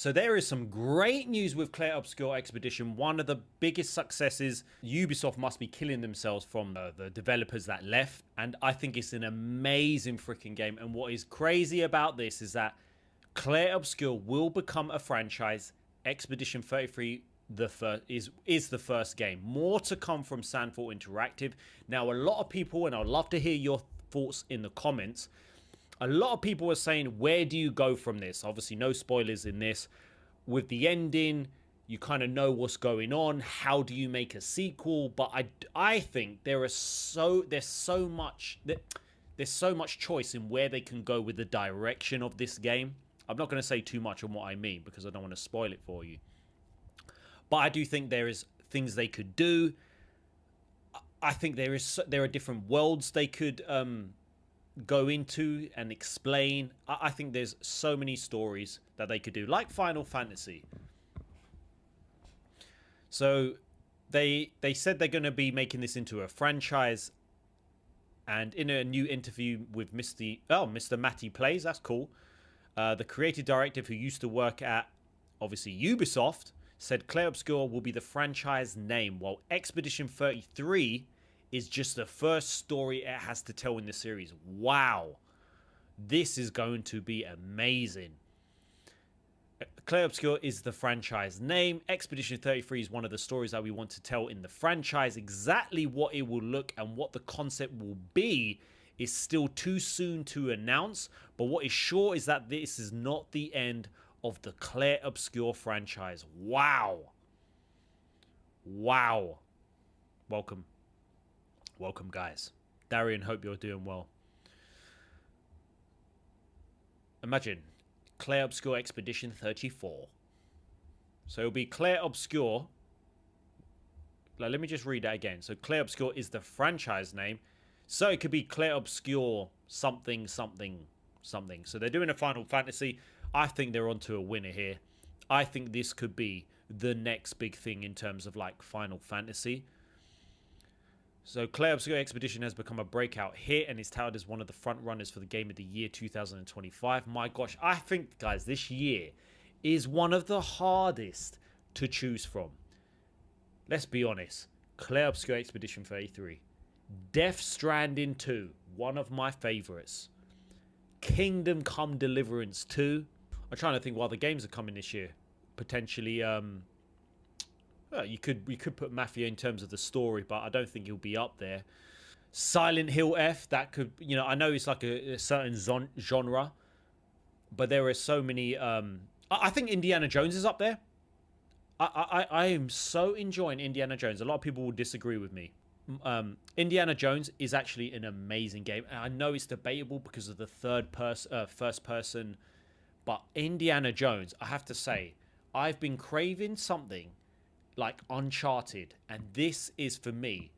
So there is some great news with Clair Obscur Expedition. One of the biggest successes. Ubisoft must be killing themselves from the developers that left. And I think it's an amazing freaking game. And what is crazy about this is that Clair Obscur will become a franchise. Expedition 33 is the first game. More to come from Sandford Interactive. Now, a lot of people, and I'd love to hear your thoughts in the comments, a lot of people are saying, where do you go from this? Obviously, no spoilers in this. With the ending, you kind of know what's going on. How do you make a sequel? But I think there's so much choice in where they can go with the direction of this game. I'm not going to say too much on what I mean because I don't want to spoil it for you. But I do think there is things they could do. I think there are different worlds they could go into and explain. I think there's so many stories that they could do, like Final Fantasy. So they said they're going to be making this into a franchise. And in a new interview with Mr. Matty Plays, that's cool. The creative director who used to work at, obviously, Ubisoft, said Clair Obscur will be the franchise name, while Expedition 33 is just the first story it has to tell in the series. Wow. This is going to be amazing. Clair Obscur is the franchise name. Expedition 33 is one of the stories that we want to tell in the franchise. Exactly what it will look and what the concept will be is still too soon to announce. But what is sure is that this is not the end of the Clair Obscur franchise. Wow. Wow. Welcome. Welcome, guys. Darian, hope you're doing well. Imagine Clair Obscur Expedition 34. So it'll be Clair Obscur. Let me just read that again. So Clair Obscur is the franchise name. So it could be Clair Obscur something, something, something. So they're doing a Final Fantasy. I think they're onto a winner here. I think this could be the next big thing in terms of like Final Fantasy. So Clair Obscur Expedition has become a breakout hit and is touted as one of the front runners for the Game of the Year 2025. My gosh, I think, guys, this year is one of the hardest to choose from. Let's be honest. Clair Obscur Expedition 33. Death Stranding 2, one of my favorites. Kingdom Come Deliverance 2. I'm trying to think what other games are coming this year. Potentially, well, you could put Mafia in terms of the story, but I don't think he'll be up there. Silent Hill F, that could, I know it's like a certain genre, but there are so many. I think Indiana Jones is up there. I am so enjoying Indiana Jones. A lot of people will disagree with me. Indiana Jones is actually an amazing game, and I know it's debatable because of the first person, but Indiana Jones, I have to say, I've been craving something like Uncharted, and this is for me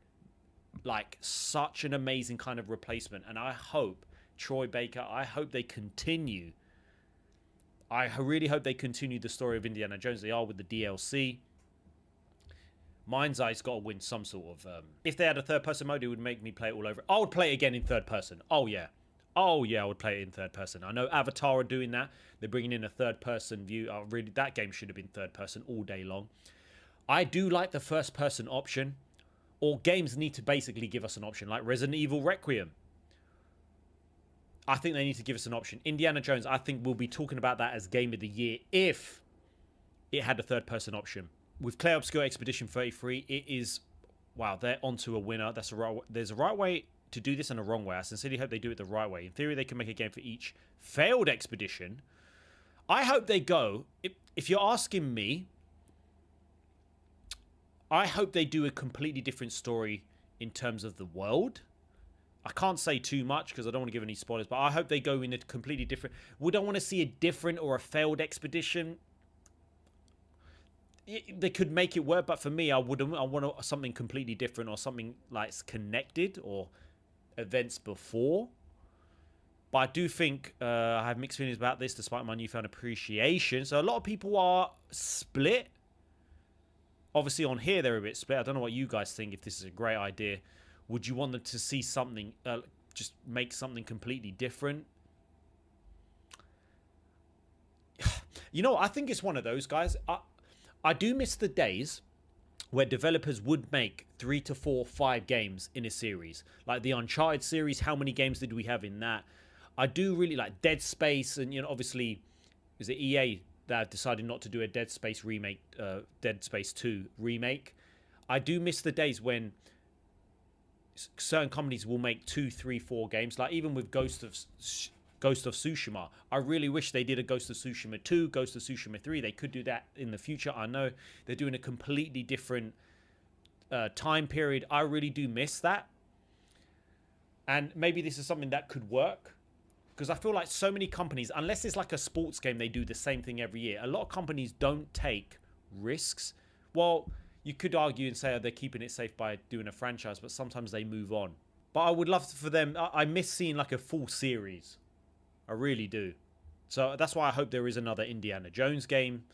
like such an amazing kind of replacement. And I hope Troy Baker, I hope they continue. I really hope they continue the story of Indiana Jones. They are with the DLC. Mind's Eye's got to win some sort of if they had a third person mode, it would make me play it all over. I would play it again in third person. Oh yeah, I would play it in third person. I know Avatar are doing that. They're bringing in a third person view. Really, that game should have been third person all day long. I do like the first person option, or games need to basically give us an option, like Resident Evil Requiem. I think they need to give us an option. Indiana Jones, I think we'll be talking about that as Game of the Year if it had a third person option. With Clair Obscur Expedition 33, it is, wow, they're onto a winner. There's a right way to do this and a wrong way. I sincerely hope they do it the right way. In theory, they can make a game for each failed expedition. I hope they go, if you're asking me, I hope they do a completely different story in terms of the world. I can't say too much because I don't want to give any spoilers, but I hope they go in a completely different... Would I want to see a different or a failed expedition? They could make it work, but for me, I want something completely different, or something like connected, or events before. But I do think I have mixed feelings about this despite my newfound appreciation. So a lot of people are split. Obviously on here they're a bit split. I don't know what you guys think, if this is a great idea. Would you want them to see something, just make something completely different? You know, I think it's one of those guys. I do miss the days where developers would make 3 to 4, 5 games in a series, like the Uncharted series. How many games did we have in that? I do really like Dead Space, and obviously, is it EA that have decided not to do a Dead Space remake, Dead Space 2 remake? I do miss the days when certain companies will make 2, 3, 4 games, like even with Ghost of Tsushima. I really wish they did a Ghost of Tsushima 2, Ghost of Tsushima 3. They could do that in the future. I know they're doing a completely different time period. I really do miss that. And maybe this is something that could work. Because I feel like so many companies, unless it's like a sports game, they do the same thing every year. A lot of companies don't take risks. Well, you could argue and say, oh, they're keeping it safe by doing a franchise, but sometimes they move on. But I would love for them. I miss seeing like a full series. I really do. So that's why I hope there is another Indiana Jones game.